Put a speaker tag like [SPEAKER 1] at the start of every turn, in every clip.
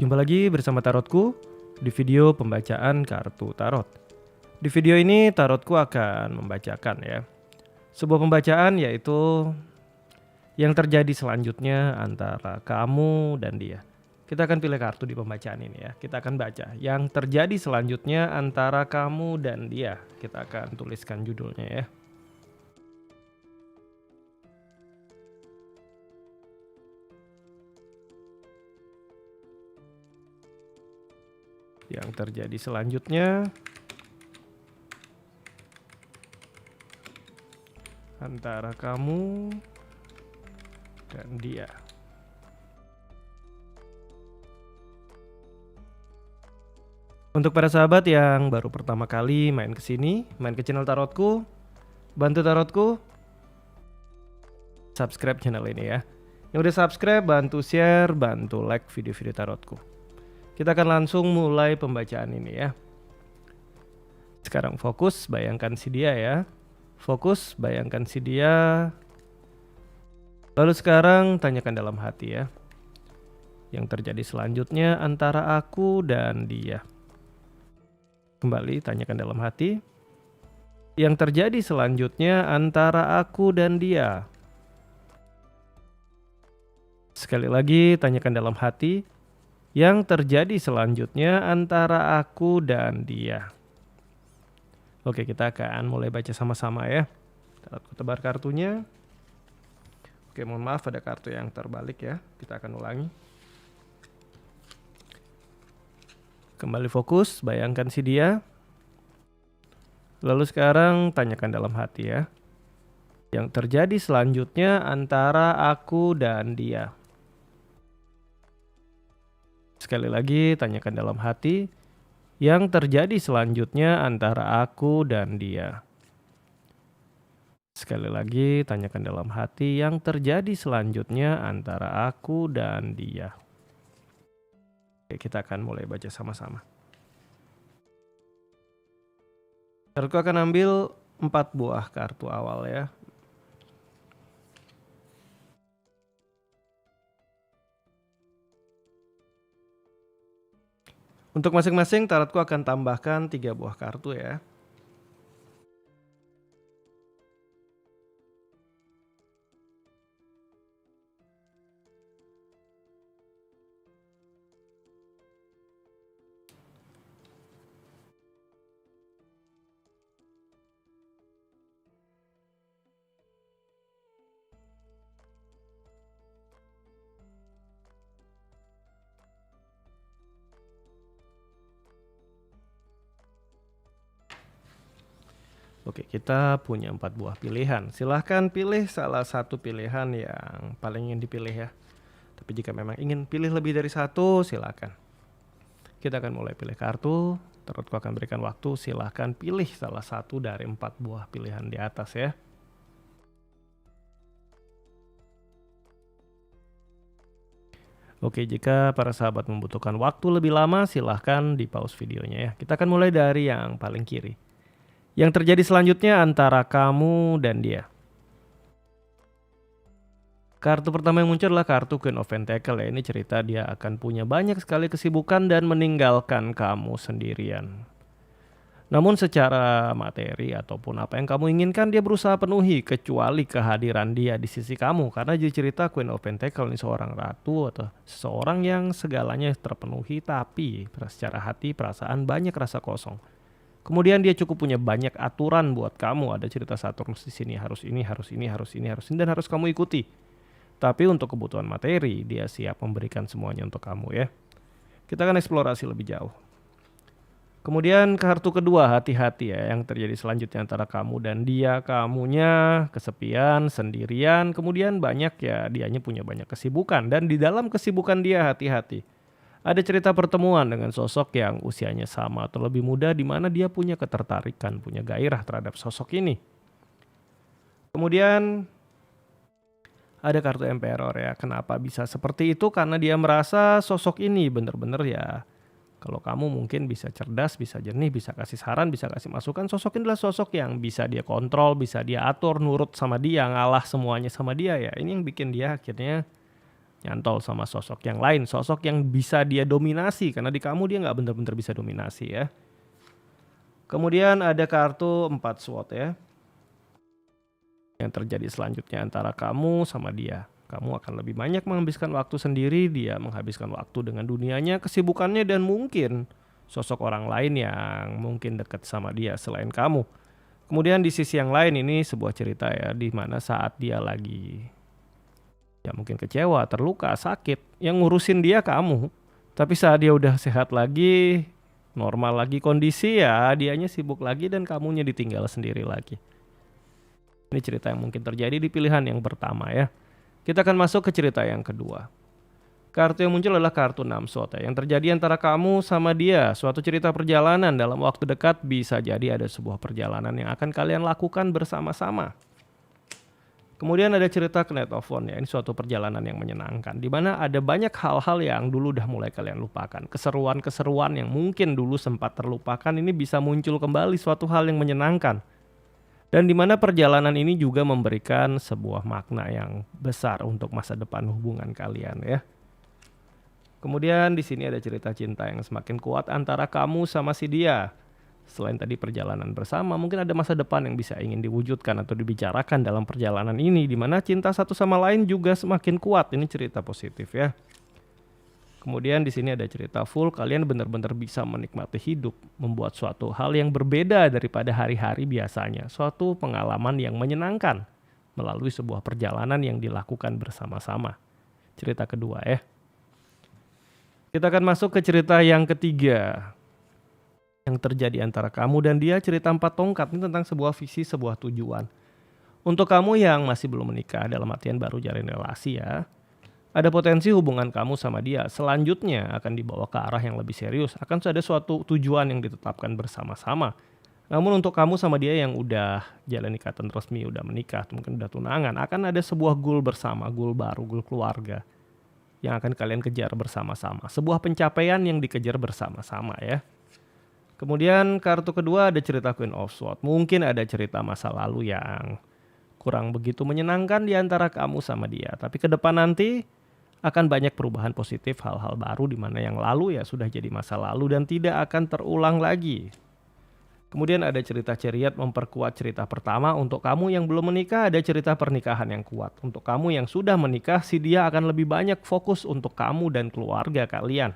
[SPEAKER 1] Jumpa lagi bersama Tarotku di video pembacaan kartu tarot. Di video ini Tarotku akan membacakan sebuah pembacaan, yaitu yang terjadi selanjutnya antara kamu dan dia. Kita akan pilih kartu di pembacaan ini ya. Kita akan baca yang terjadi selanjutnya antara kamu dan dia. Kita akan tuliskan judulnya ya. Yang terjadi selanjutnya antara kamu dan dia. Untuk para sahabat yang baru pertama kali main ke sini, main ke channel Tarotku, bantu Tarotku subscribe channel ini ya. Yang udah subscribe, bantu share, bantu like video-video Tarotku. Kita akan langsung mulai pembacaan ini ya. Sekarang fokus, bayangkan si dia ya. Fokus, bayangkan si dia. Lalu sekarang tanyakan dalam hati ya. Yang terjadi selanjutnya antara aku dan dia. Kembali tanyakan dalam hati. Yang terjadi selanjutnya antara aku dan dia. Sekali lagi tanyakan dalam hati. Yang terjadi selanjutnya antara aku dan dia. Oke, kita akan mulai baca sama-sama ya. Aku tebar kartunya. Oke, mohon maaf ada kartu yang terbalik ya. Kita akan ulangi. Kembali fokus, bayangkan si dia. Lalu sekarang tanyakan dalam hati ya. Yang terjadi selanjutnya antara aku dan dia. Sekali lagi tanyakan dalam hati. Yang terjadi selanjutnya antara aku dan dia. Sekali lagi tanyakan dalam hati. Yang terjadi selanjutnya antara aku dan dia. Oke, kita akan mulai baca sama-sama. Aku akan ambil 4 buah kartu awal ya. Untuk masing-masing tarotku akan tambahkan 3 buah kartu ya. Oke, kita punya 4 buah pilihan. Silahkan pilih salah satu pilihan yang paling ingin dipilih ya. Tapi jika memang ingin pilih lebih dari satu, silahkan. Kita akan mulai pilih kartu. Tarotku akan berikan waktu. Silahkan pilih salah satu dari 4 buah pilihan di atas ya. Oke, jika para sahabat membutuhkan waktu lebih lama, silahkan di pause videonya ya. Kita akan mulai dari yang paling kiri. Yang terjadi selanjutnya antara kamu dan dia. Kartu pertama yang muncul adalah kartu Queen of Pentacle ya. Ini cerita dia akan punya banyak sekali kesibukan dan meninggalkan kamu sendirian. Namun secara materi ataupun apa yang kamu inginkan dia berusaha penuhi, kecuali kehadiran dia di sisi kamu. Karena jadi cerita Queen of Pentacle ini seorang ratu atau seseorang yang segalanya terpenuhi, tapi secara hati perasaan banyak rasa kosong. Kemudian dia cukup punya banyak aturan buat kamu. Ada cerita Saturnus di sini, harus ini, harus ini, harus ini, harus ini, dan harus kamu ikuti. Tapi untuk kebutuhan materi, dia siap memberikan semuanya untuk kamu ya. Kita akan eksplorasi lebih jauh. Kemudian kartu kedua, hati-hati ya. Yang terjadi selanjutnya antara kamu dan dia. Kamunya kesepian, sendirian. Kemudian banyak ya, dianya punya banyak kesibukan. Dan di dalam kesibukan dia, hati-hati. Ada cerita pertemuan dengan sosok yang usianya sama atau lebih muda, di mana dia punya ketertarikan, punya gairah terhadap sosok ini. Kemudian ada kartu Emperor ya. Kenapa bisa seperti itu? Karena dia merasa sosok ini benar-benar ya, kalau kamu mungkin bisa cerdas, bisa jernih, bisa kasih saran, bisa kasih masukan. Sosok ini adalah sosok yang bisa dia kontrol, bisa dia atur, nurut sama dia, ngalah semuanya sama dia ya. Ini yang bikin dia akhirnya nyantol sama sosok yang lain, sosok yang bisa dia dominasi, karena di kamu dia nggak bener-bener bisa dominasi ya. Kemudian ada kartu 4 SWOT ya. Yang terjadi selanjutnya antara kamu sama dia. Kamu akan lebih banyak menghabiskan waktu sendiri, dia menghabiskan waktu dengan dunianya, kesibukannya, dan mungkin sosok orang lain yang mungkin dekat sama dia selain kamu. Kemudian di sisi yang lain ini sebuah cerita ya, di mana saat dia lagi ya mungkin kecewa, terluka, sakit, yang ngurusin dia kamu. Tapi saat dia udah sehat lagi, normal lagi kondisi ya, dianya sibuk lagi dan kamunya ditinggal sendiri lagi. Ini cerita yang mungkin terjadi di pilihan yang pertama ya. Kita akan masuk ke cerita yang kedua. Kartu yang muncul adalah kartu 6 SWOT ya. Yang terjadi antara kamu sama dia, suatu cerita perjalanan dalam waktu dekat, bisa jadi ada sebuah perjalanan yang akan kalian lakukan bersama-sama. Kemudian ada cerita Knight of Wands ya, ini suatu perjalanan yang menyenangkan, di mana ada banyak hal-hal yang dulu udah mulai kalian lupakan. Keseruan-keseruan yang mungkin dulu sempat terlupakan ini bisa muncul kembali, suatu hal yang menyenangkan. Dan di mana perjalanan ini juga memberikan sebuah makna yang besar untuk masa depan hubungan kalian ya. Kemudian di sini ada cerita cinta yang semakin kuat antara kamu sama si dia. Selain tadi perjalanan bersama, mungkin ada masa depan yang bisa ingin diwujudkan atau dibicarakan dalam perjalanan ini, di mana cinta satu sama lain juga semakin kuat. Ini cerita positif ya. Kemudian di sini ada cerita full, kalian benar-benar bisa menikmati hidup, membuat suatu hal yang berbeda daripada hari-hari biasanya. Suatu pengalaman yang menyenangkan melalui sebuah perjalanan yang dilakukan bersama-sama. Cerita kedua ya. Kita akan masuk ke cerita yang ketiga. Yang terjadi antara kamu dan dia, cerita 4 tongkat. Ini tentang sebuah visi, sebuah tujuan. Untuk kamu yang masih belum menikah, dalam artian baru jalin relasi ya, ada potensi hubungan kamu sama dia selanjutnya akan dibawa ke arah yang lebih serius. Akan ada suatu tujuan yang ditetapkan bersama-sama. Namun untuk kamu sama dia yang udah jalan ikatan resmi, udah menikah, mungkin udah tunangan, akan ada sebuah goal bersama, goal baru, goal keluarga yang akan kalian kejar bersama-sama. Sebuah pencapaian yang dikejar bersama-sama ya. Kemudian kartu kedua ada cerita Queen of Swords. Mungkin ada cerita masa lalu yang kurang begitu menyenangkan di antara kamu sama dia. Tapi ke depan nanti akan banyak perubahan positif, hal-hal baru di mana yang lalu ya sudah jadi masa lalu dan tidak akan terulang lagi. Kemudian ada cerita Chariot memperkuat cerita pertama. Untuk kamu yang belum menikah ada cerita pernikahan yang kuat. Untuk kamu yang sudah menikah, si dia akan lebih banyak fokus untuk kamu dan keluarga kalian.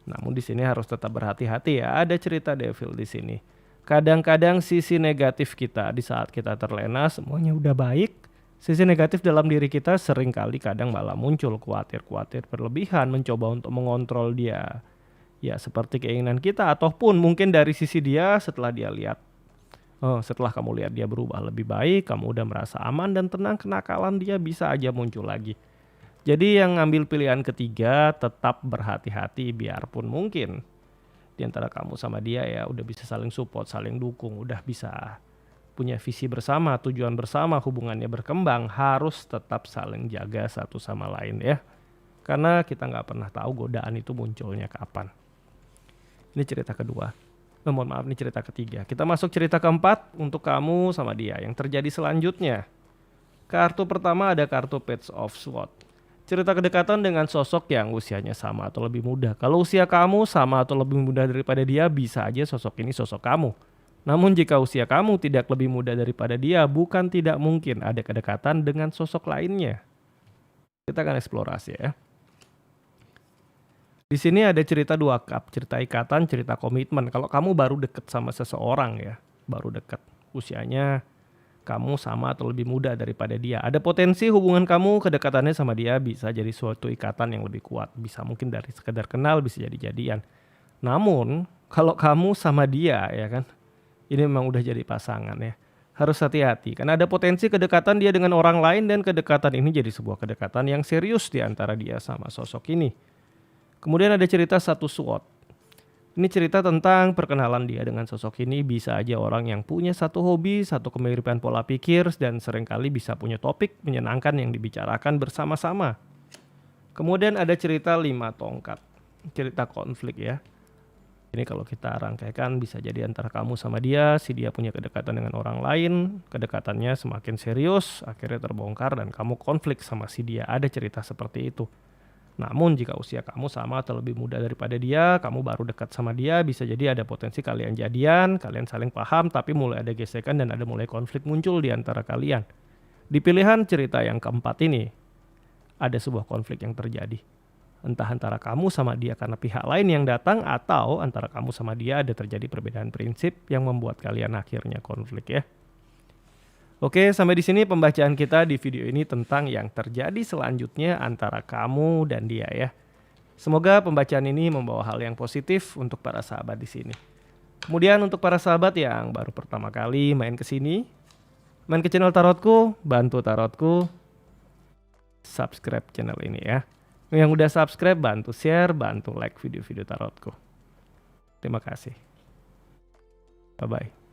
[SPEAKER 1] Namun di sini harus tetap berhati-hati ya. Ada cerita Devil di sini. Kadang-kadang sisi negatif kita di saat kita terlena semuanya udah baik, sisi negatif dalam diri kita seringkali kadang malah muncul, khawatir berlebihan, mencoba untuk mengontrol dia. Ya seperti keinginan kita, ataupun mungkin dari sisi dia setelah dia lihat, setelah kamu lihat dia berubah lebih baik, kamu udah merasa aman dan tenang, kenakalan dia bisa aja muncul lagi. Jadi yang ngambil pilihan ketiga tetap berhati-hati, biarpun mungkin di antara kamu sama dia ya udah bisa saling support, saling dukung, udah bisa punya visi bersama, tujuan bersama, hubungannya berkembang, harus tetap saling jaga satu sama lain ya. Karena kita nggak pernah tahu godaan itu munculnya kapan. Ini cerita kedua. Mohon maaf, ini cerita ketiga. Kita masuk cerita keempat untuk kamu sama dia. Yang terjadi selanjutnya. Kartu pertama ada kartu Page of Swords. Cerita kedekatan dengan sosok yang usianya sama atau lebih muda. Kalau usia kamu sama atau lebih muda daripada dia, bisa aja sosok ini sosok kamu. Namun jika usia kamu tidak lebih muda daripada dia, bukan tidak mungkin ada kedekatan dengan sosok lainnya. Kita akan eksplorasi ya. Di sini ada cerita 2 cup, cerita ikatan, cerita komitmen. Kalau kamu baru deket sama seseorang ya, baru deket, usianya kamu sama atau lebih muda daripada dia, ada potensi hubungan kamu kedekatannya sama dia bisa jadi suatu ikatan yang lebih kuat. Bisa mungkin dari sekedar kenal, bisa jadi jadian. Namun kalau kamu sama dia ya kan, ini memang udah jadi pasangan ya, harus hati-hati karena ada potensi kedekatan dia dengan orang lain dan kedekatan ini jadi sebuah kedekatan yang serius di antara dia sama sosok ini. Kemudian ada cerita 1 SWOT. Ini cerita tentang perkenalan dia dengan sosok ini. Bisa aja orang yang punya satu hobi, satu kemiripan pola pikir, dan seringkali bisa punya topik menyenangkan yang dibicarakan bersama-sama. Kemudian ada cerita 5 tongkat. Cerita konflik ya. Ini kalau kita rangkaikan bisa jadi antara kamu sama dia, si dia punya kedekatan dengan orang lain, kedekatannya semakin serius, akhirnya terbongkar dan kamu konflik sama si dia. Ada cerita seperti itu. Namun jika usia kamu sama atau lebih muda daripada dia, kamu baru dekat sama dia, bisa jadi ada potensi kalian jadian, kalian saling paham, tapi mulai ada gesekan dan ada mulai konflik muncul di antara kalian. Di pilihan cerita yang keempat ini, ada sebuah konflik yang terjadi. Entah antara kamu sama dia karena pihak lain yang datang, atau antara kamu sama dia ada terjadi perbedaan prinsip yang membuat kalian akhirnya konflik ya. Oke, sampai di sini pembacaan kita di video ini tentang yang terjadi selanjutnya antara kamu dan dia ya. Semoga pembacaan ini membawa hal yang positif untuk para sahabat di sini. Kemudian untuk para sahabat yang baru pertama kali main ke sini, main ke channel Tarotku, bantu Tarotku subscribe channel ini ya. Yang udah subscribe bantu share, bantu like video-video Tarotku. Terima kasih. Bye-bye.